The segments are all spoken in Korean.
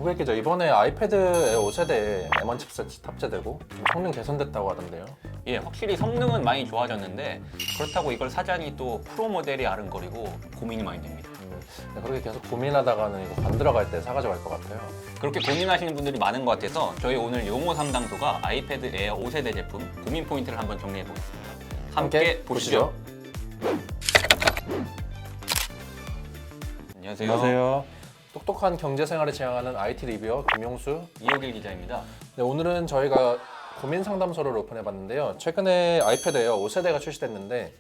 고객께서 이번에 아이패드 에어 5세대에 M1 칩셋 탑재되고 좀 성능 개선됐다고 하던데요. 예, 확실히 성능은 많이 좋아졌는데 그렇다고 이걸 사자니 또 프로 모델이 아른거리고 고민이 많이 됩니다. 네, 그렇게 계속 고민하다가는 이거 관 들어갈 때 사가지고 갈 것 같아요. 그렇게 고민하시는 분들이 많은 것 같아서 저희 오늘 용호 상담소가 아이패드 에어 5세대 제품 고민 포인트를 한번 정리해 보겠습니다. 함께 보시죠. 안녕하세요. 똑똑한 경제 생활을 지향하는 IT 리뷰어 김용수. 이호길 기자입니다. 네, 오늘은 저희가 고민 상담소를 오픈해봤는데요. 최근에 아이패드 에어 5세대가 출시됐는데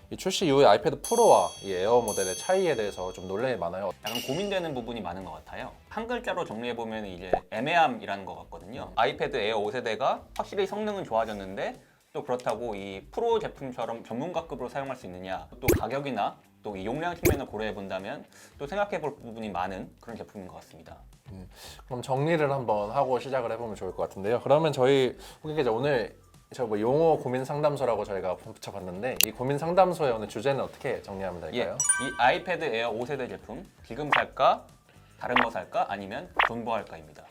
이 출시 이후에 아이패드 프로와 이 에어 모델의 차이에 대해서 좀 논란이 많아요. 약간 고민되는 부분이 많은 것 같아요. 한 글자로 정리해 보면 이제 애매함이라는 것 같거든요. 아이패드 에어 5세대가 확실히 성능은 좋아졌는데 또 그렇다고 이 프로 제품처럼 전문가급으로 사용할 수 있느냐, 또 가격이나 또 이 용량 측면을 고려해 본다면 또 생각해 볼 부분이 많은 그런 제품인 것 같습니다. 그럼 정리를 한번 하고 시작을 해보면 좋을 것 같은데요. 그러면 저희 고객께서 오늘 저 뭐 용어 고민 상담소라고 저희가 붙여봤는데 이 고민 상담소의 오늘 주제는 어떻게 정리하면 될까요? 이 아이패드 에어 5세대 제품 지금 살까? 다른 거 살까? 아니면 존버할까입니다.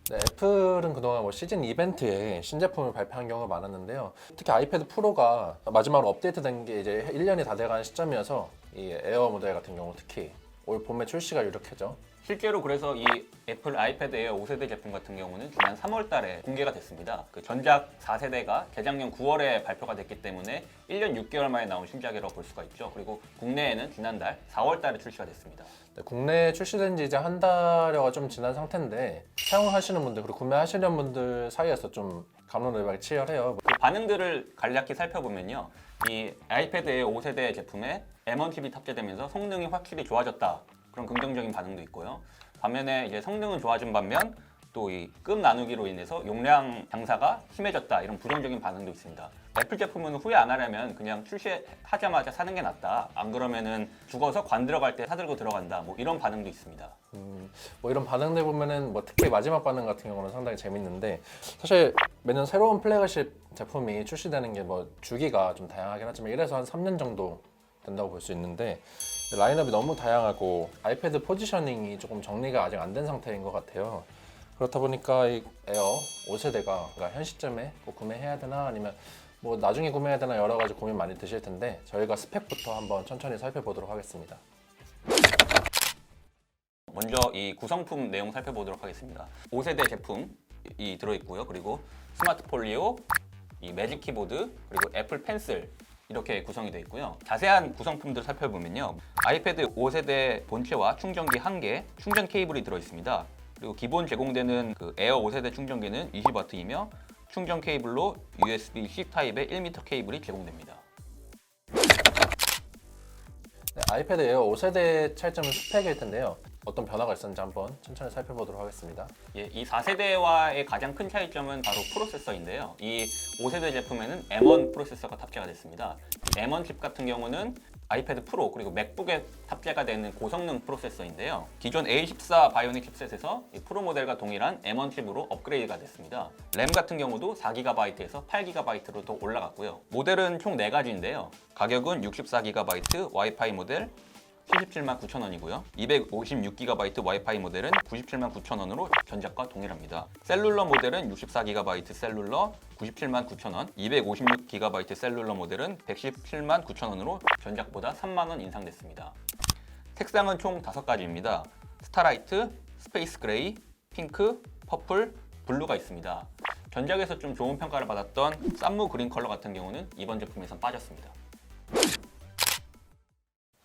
네, 애플은 그동안 뭐 시즌 이벤트에 신제품을 발표한 경우가 많았는데요. 특히 아이패드 프로가 마지막으로 업데이트된 게 이제 1년이 다 돼가는 시점이어서 이 에어 모델 같은 경우 특히 올 봄에 출시가 유력하죠. 실제로 그래서 이 애플 아이패드 에어 5세대 제품 같은 경우는 지난 3월 달에 공개가 됐습니다. 그 전작 4세대가 재작년 9월에 발표가 됐기 때문에 1년 6개월 만에 나온 신작이라고 볼 수가 있죠. 그리고 국내에는 지난달 4월 달에 출시가 됐습니다. 네, 국내에 출시된 지 이제 한 달여가 좀 지난 상태인데 사용하시는 분들 그리고 구매하시는 분들 사이에서 좀 갑론을박이 치열해요. 그 반응들을 간략히 살펴보면요. 이 아이패드 에어 5세대 제품에 M1 칩이 탑재되면서 성능이 확실히 좋아졌다. 그런 긍정적인 반응도 있고요. 반면에 이제 성능은 좋아진 반면 또 이 급 나누기로 인해서 용량 장사가 심해졌다. 이런 부정적인 반응도 있습니다. 애플 제품은 후회 안 하려면 그냥 출시하자마자 사는 게 낫다. 안 그러면은 죽어서 관 들어갈 때 사들고 들어간다. 뭐 이런 반응도 있습니다. 뭐 이런 반응들 보면은 뭐 특히 마지막 반응 같은 경우는 상당히 재밌는데 사실 매년 새로운 플래그십 제품이 출시되는 게 뭐 주기가 좀 다양하긴 하지만 1에서 한 3년 정도 된다고 볼 수 있는데 라인업이 너무 다양하고 아이패드 포지셔닝이 조금 정리가 아직 안 된 상태인 것 같아요. 그렇다 보니까 이 에어 5세대가 그러니까 현 시점에 꼭 구매해야 되나 아니면 뭐 나중에 구매해야 되나 여러 가지 고민 많이 드실 텐데 저희가 스펙부터 한번 천천히 살펴보도록 하겠습니다. 먼저 이 구성품 내용 살펴보도록 하겠습니다. 5세대 제품이 들어있고요. 그리고 스마트 폴리오, 이 매직 키보드, 그리고 애플 펜슬 이렇게 구성이 되어 있고요. 자세한 구성품들을 살펴보면요. 아이패드 5세대 본체와 충전기 1개, 충전 케이블이 들어있습니다. 그리고 기본 제공되는 그 에어 5세대 충전기는 20W이며 충전 케이블로 USB-C 타입의 1m 케이블이 제공됩니다. 네, 아이패드 에어 5세대 차이점은 스펙일 텐데요. 어떤 변화가 있었는지 한번 천천히 살펴보도록 하겠습니다. 예, 이 4세대와의 가장 큰 차이점은 바로 프로세서인데요. 이 5세대 제품에는 M1 프로세서가 탑재가 됐습니다. M1 칩 같은 경우는 아이패드 프로 그리고 맥북에 탑재가 되는 고성능 프로세서인데요. 기존 A14 바이오닉 칩셋에서 이 프로 모델과 동일한 M1 칩으로 업그레이드가 됐습니다. 램 같은 경우도 4GB에서 8GB로 더 올라갔고요. 모델은 총 4가지인데요. 가격은 64GB 와이파이 모델 779,000원이고요. 256GB 와이파이 모델은 979,000원으로 전작과 동일합니다. 셀룰러 모델은 64GB 셀룰러 979,000원, 256GB 셀룰러 모델은 117,900원으로 전작보다 30,000원 인상됐습니다. 색상은 총 5가지입니다. 스타라이트, 스페이스 그레이, 핑크, 퍼플, 블루가 있습니다. 전작에서 좀 좋은 평가를 받았던 쌈무 그린 컬러 같은 경우는 이번 제품에선 빠졌습니다.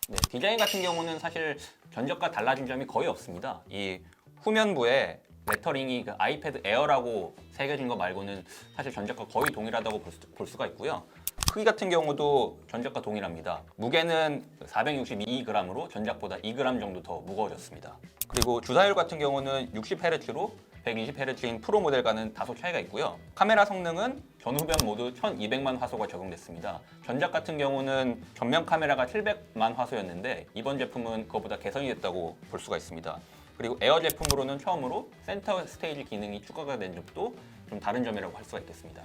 네, 디자인 같은 경우는 사실 전작과 달라진 점이 거의 없습니다. 이 후면부에 레터링이 그 아이패드 에어라고 새겨진 거 말고는 사실 전작과 거의 동일하다고 볼 수가 있고요. 크기 같은 경우도 전작과 동일합니다. 무게는 462g으로 전작보다 2g 정도 더 무거워졌습니다. 그리고 주사율 같은 경우는 60Hz로 120Hz인 프로 모델과는 다소 차이가 있고요. 카메라 성능은 전후변 모두 1200만 화소가 적용됐습니다. 전작 같은 경우는 전면 카메라가 700만 화소였는데 이번 제품은 그것보다 개선이 됐다고 볼 수가 있습니다. 그리고 에어 제품으로는 처음으로 센터 스테이지 기능이 추가가 된 점도 좀 다른 점이라고 할 수가 있겠습니다.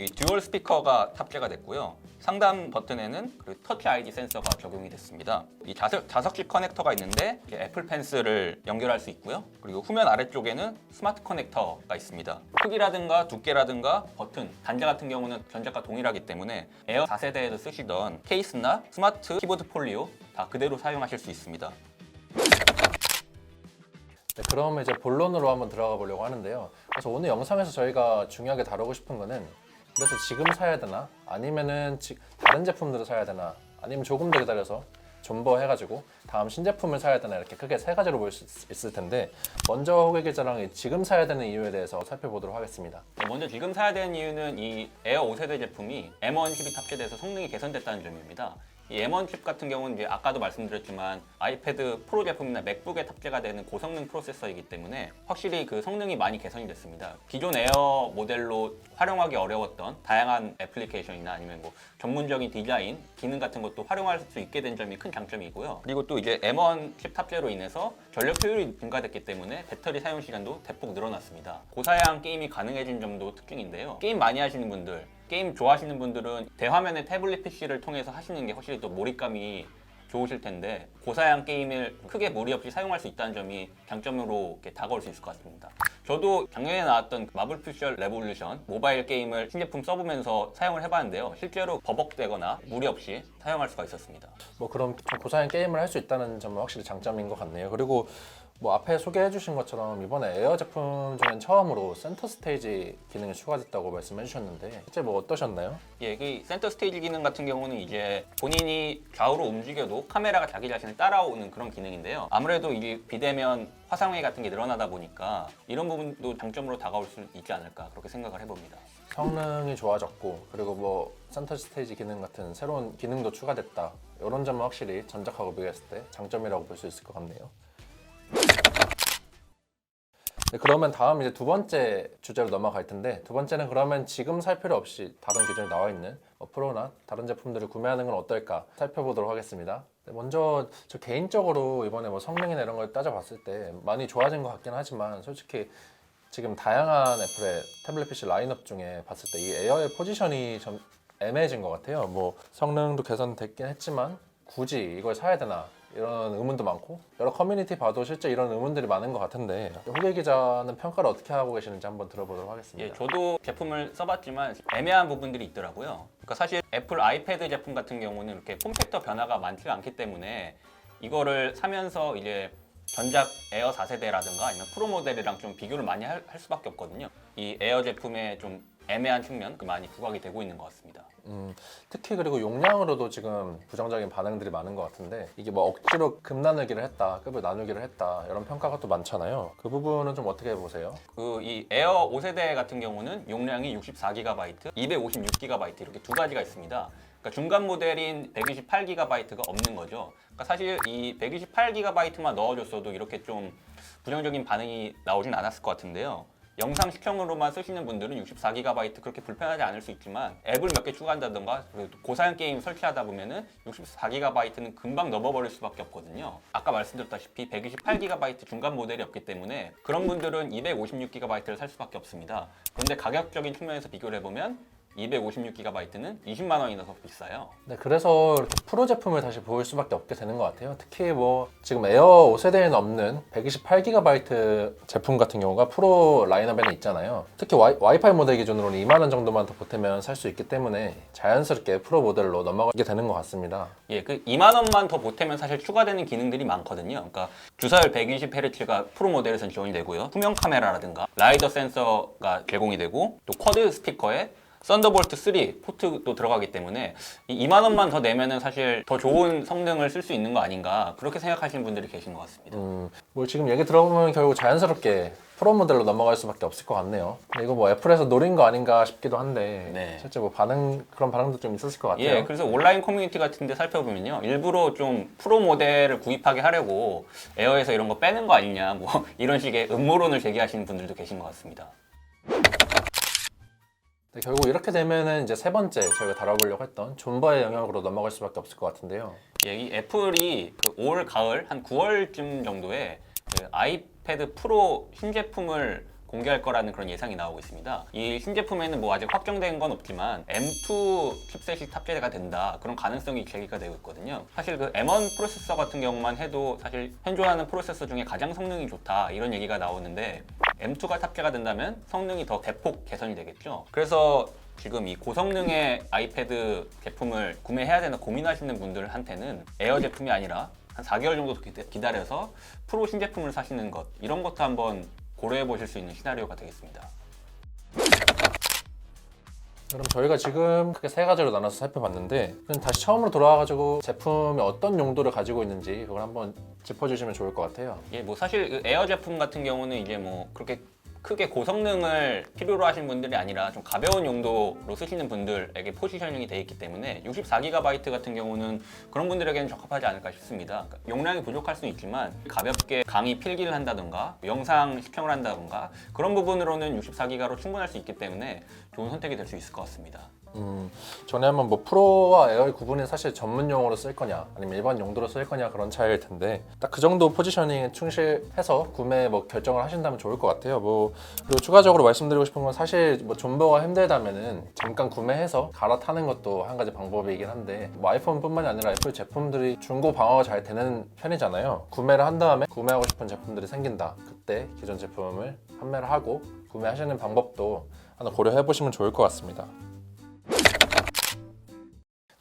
이 듀얼 스피커가 탑재가 됐고요. 상단 버튼에는 그리고 터치 ID 센서가 적용이 됐습니다. 이 자석식 커넥터가 있는데 애플 펜스를 연결할 수 있고요. 그리고 후면 아래쪽에는 스마트 커넥터가 있습니다. 크기라든가 두께라든가 버튼, 단자 같은 경우는 전작과 동일하기 때문에 에어 4세대에서 쓰시던 케이스나 스마트 키보드 폴리오 다 그대로 사용하실 수 있습니다. 네, 그러면 이제 본론으로 한번 들어가 보려고 하는데요. 그래서 오늘 영상에서 저희가 중요하게 다루고 싶은 거는 그래서 지금 사야 되나? 아니면은 다른 제품들을 사야 되나? 아니면 조금 더 기다려서 존버 해가지고 다음 신제품을 사야 되나? 이렇게 크게 세 가지로 볼 수 있을 텐데 먼저 호계 기자랑 지금 사야 되는 이유에 대해서 살펴보도록 하겠습니다. 먼저 지금 사야 되는 이유는 이 에어 5세대 제품이 M1 칩이 탑재돼서 성능이 개선됐다는 점입니다. 이 M1 칩 같은 경우는 이제 아까도 말씀드렸지만 아이패드 프로 제품이나 맥북에 탑재가 되는 고성능 프로세서이기 때문에 확실히 그 성능이 많이 개선이 됐습니다. 기존 에어 모델로 활용하기 어려웠던 다양한 애플리케이션이나 아니면 뭐 전문적인 디자인, 기능 같은 것도 활용할 수 있게 된 점이 큰 장점이고요. 그리고 또 이제 M1 칩 탑재로 인해서 전력 효율이 증가됐기 때문에 배터리 사용 시간도 대폭 늘어났습니다. 고사양 게임이 가능해진 점도 특징인데요. 게임 많이 하시는 분들, 게임 좋아하시는 분들은 대화면의 태블릿 PC를 통해서 하시는 게 확실히 또 몰입감이 좋으실 텐데 고사양 게임을 크게 무리 없이 사용할 수 있다는 점이 장점으로 이렇게 다가올 수 있을 것 같습니다. 저도 작년에 나왔던 마블 퓨처 레볼루션 모바일 게임을 신제품 써보면서 사용을 해봤는데요. 실제로 버벅대거나 무리 없이 사용할 수가 있었습니다. 뭐 그럼 좀 고사양 게임을 할 수 있다는 점은 확실히 장점인 것 같네요. 그리고 뭐 앞에 소개해 주신 것처럼 이번에 에어 제품 중엔 처음으로 센터 스테이지 기능이 추가됐다고 말씀해 주셨는데 실제 뭐 어떠셨나요? 예, 그 센터 스테이지 기능 같은 경우는 이제 본인이 좌우로 움직여도 카메라가 자기 자신을 따라오는 그런 기능인데요. 아무래도 이게 비대면 화상회의 같은 게 늘어나다 보니까 이런 부분도 장점으로 다가올 수 있지 않을까 그렇게 생각을 해봅니다. 성능이 좋아졌고 그리고 뭐 센터 스테이지 기능 같은 새로운 기능도 추가됐다. 이런 점은 확실히 전작하고 비교했을 때 장점이라고 볼 수 있을 것 같네요. 네, 그러면 다음 이제 두 번째 주제로 넘어갈 텐데 두 번째는 그러면 지금 살 필요 없이 다른 기준에 나와 있는 프로나 다른 제품들을 구매하는 건 어떨까 살펴보도록 하겠습니다. 네, 먼저 저 개인적으로 이번에 뭐 성능이나 이런 걸 따져봤을 때 많이 좋아진 것 같긴 하지만 솔직히 지금 다양한 애플의 태블릿 PC 라인업 중에 봤을 때 이 에어의 포지션이 좀 애매해진 것 같아요. 뭐 성능도 개선됐긴 했지만 굳이 이걸 사야 되나 이런 의문도 많고 여러 커뮤니티 봐도 실제 이런 의문들이 많은 것 같은데 호계 기자는 평가를 어떻게 하고 계시는지 한번 들어보도록 하겠습니다. 예, 저도 제품을 써봤지만 애매한 부분들이 있더라고요. 그러니까 사실 애플 아이패드 제품 같은 경우는 이렇게 폼팩터 변화가 많지가 않기 때문에 이거를 사면서 이제 전작 에어 4세대라든가 아니면 프로 모델이랑 좀 비교를 많이 할 수밖에 없거든요. 이 에어 제품의 좀 애매한 측면 많이 부각이 되고 있는 것 같습니다. 특히 그리고 용량으로도 지금 부정적인 반응들이 많은 것 같은데 이게 뭐 억지로 급 나누기를 했다, 급을 나누기를 했다 이런 평가가 또 많잖아요. 그 부분은 좀 어떻게 보세요? 그 이 에어 5세대 같은 경우는 용량이 64GB, 256GB 이렇게 두 가지가 있습니다. 그러니까 중간 모델인 128GB가 없는 거죠. 그러니까 사실 이 128GB만 넣어줬어도 이렇게 좀 부정적인 반응이 나오진 않았을 것 같은데요. 영상 시청으로만 쓰시는 분들은 64GB 그렇게 불편하지 않을 수 있지만 앱을 몇 개 추가한다던가 고사양 게임 설치하다 보면은 64GB는 금방 넘어버릴 수밖에 없거든요. 아까 말씀드렸다시피 128GB 중간 모델이 없기 때문에 그런 분들은 256GB를 살 수밖에 없습니다. 그런데 가격적인 측면에서 비교를 해보면 256GB는 20만 원이나 더 비싸요. 네, 그래서 이렇게 프로 제품을 다시 보일 수밖에 없게 되는 것 같아요. 특히 뭐 지금 에어 5세대에는 없는 128GB 제품 같은 경우가 프로 라인업에는 있잖아요. 특히 와이파이 모델 기준으로는 2만 원 정도만 더 보태면 살 수 있기 때문에 자연스럽게 프로 모델로 넘어가게 되는 것 같습니다. 예, 그 2만 원만 더 보태면 사실 추가되는 기능들이 많거든요. 그러니까 주사율 120Hz가 프로 모델에서는 지원이 되고요. 후면 카메라라든가 라이더 센서가 제공이 되고 또 쿼드 스피커에 썬더볼트 3 포트도 들어가기 때문에 이 2만 원만 더 내면은 사실 더 좋은 성능을 쓸 수 있는 거 아닌가 그렇게 생각하시는 분들이 계신 것 같습니다. 뭐 지금 얘기 들어보면 결국 자연스럽게 프로 모델로 넘어갈 수밖에 없을 것 같네요. 근데 이거 뭐 애플에서 노린 거 아닌가 싶기도 한데 네. 실제 뭐 그런 반응도 좀 있었을 것 같아요. 예, 그래서 온라인 커뮤니티 같은 데 살펴보면요. 일부러 좀 프로 모델을 구입하게 하려고 에어에서 이런 거 빼는 거 아니냐 뭐 이런 식의 음모론을 제기하시는 분들도 계신 것 같습니다. 네, 결국 이렇게 되면은 이제 세 번째 저희가 다뤄보려고 했던 존버의 영역으로 넘어갈 수밖에 없을 것 같은데요. 예, 이 애플이 올 가을 한 9월쯤 정도에 그 아이패드 프로 신제품을 공개할 거라는 그런 예상이 나오고 있습니다. 이 신제품에는 뭐 아직 확정된 건 없지만 M2 칩셋이 탑재가 된다, 그런 가능성이 제기가 되고 있거든요. 사실 그 M1 프로세서 같은 경우만 해도 사실 현존하는 프로세서 중에 가장 성능이 좋다, 이런 얘기가 나오는데 M2가 탑재가 된다면 성능이 더 대폭 개선이 되겠죠. 그래서 지금 이 고성능의 아이패드 제품을 구매해야 되나 고민하시는 분들한테는 에어 제품이 아니라 한 4개월 정도 기다려서 프로 신제품을 사시는 것, 이런 것도 한번 고려해 보실 수 있는 시나리오가 되겠습니다. 그럼 저희가 지금 크게 세 가지로 나눠서 살펴봤는데, 그럼 다시 처음으로 돌아와가지고 제품이 어떤 용도를 가지고 있는지 그걸 한번 짚어주시면 좋을 것 같아요. 예, 뭐 사실 그 에어 제품 같은 경우는 이제 뭐 그렇게 크게 고성능을 필요로 하신 분들이 아니라 좀 가벼운 용도로 쓰시는 분들에게 포지셔닝이 되어 있기 때문에 64GB 같은 경우는 그런 분들에게는 적합하지 않을까 싶습니다. 그러니까 용량이 부족할 수는 있지만 가볍게 강의 필기를 한다던가 영상 시청을 한다던가 그런 부분으로는 64GB로 충분할 수 있기 때문에 좋은 선택이 될 수 있을 것 같습니다. 전에 한번 뭐 프로와 에어의 구분이 사실 전문 용어로 쓸 거냐 아니면 일반 용도로 쓸 거냐 그런 차이일 텐데, 딱 그 정도 포지셔닝에 충실해서 구매 뭐 결정을 하신다면 좋을 것 같아요. 뭐 그리고 추가적으로 말씀드리고 싶은 건, 사실 뭐 존버가 힘들다면은 잠깐 구매해서 갈아타는 것도 한 가지 방법이긴 한데, 뭐 아이폰뿐만이 아니라 애플 제품들이 중고 방어가 잘 되는 편이잖아요. 구매를 한 다음에 구매하고 싶은 제품들이 생긴다, 그때 기존 제품을 판매를 하고 구매하시는 방법도 하나 고려해 보시면 좋을 것 같습니다.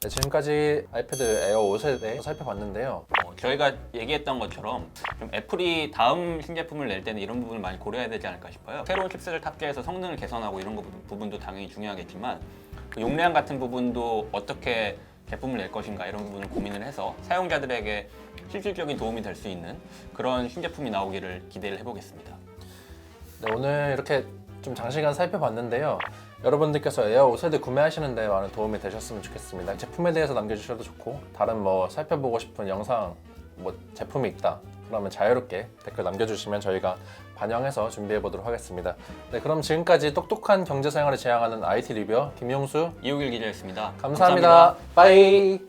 네, 지금까지 아이패드 에어 5세대 살펴봤는데요. 저희가 얘기했던 것처럼 좀 애플이 다음 신제품을 낼 때는 이런 부분을 많이 고려해야 되지 않을까 싶어요. 새로운 칩셋을 탑재해서 성능을 개선하고 이런 부분도 당연히 중요하겠지만, 그 용량 같은 부분도 어떻게 제품을 낼 것인가, 이런 부분을 고민을 해서 사용자들에게 실질적인 도움이 될 수 있는 그런 신제품이 나오기를 기대를 해보겠습니다. 네, 오늘 이렇게 좀 장시간 살펴봤는데요. 여러분들께서 에어 5세대 구매하시는데 많은 도움이 되셨으면 좋겠습니다. 제품에 대해서 남겨주셔도 좋고, 다른 뭐 살펴보고 싶은 영상, 뭐 제품이 있다 그러면 자유롭게 댓글 남겨주시면 저희가 반영해서 준비해 보도록 하겠습니다. 네, 그럼 지금까지 똑똑한 경제생활을 지향하는 IT 리뷰어 김용수, 이호길 기자였습니다. 감사합니다. 빠이.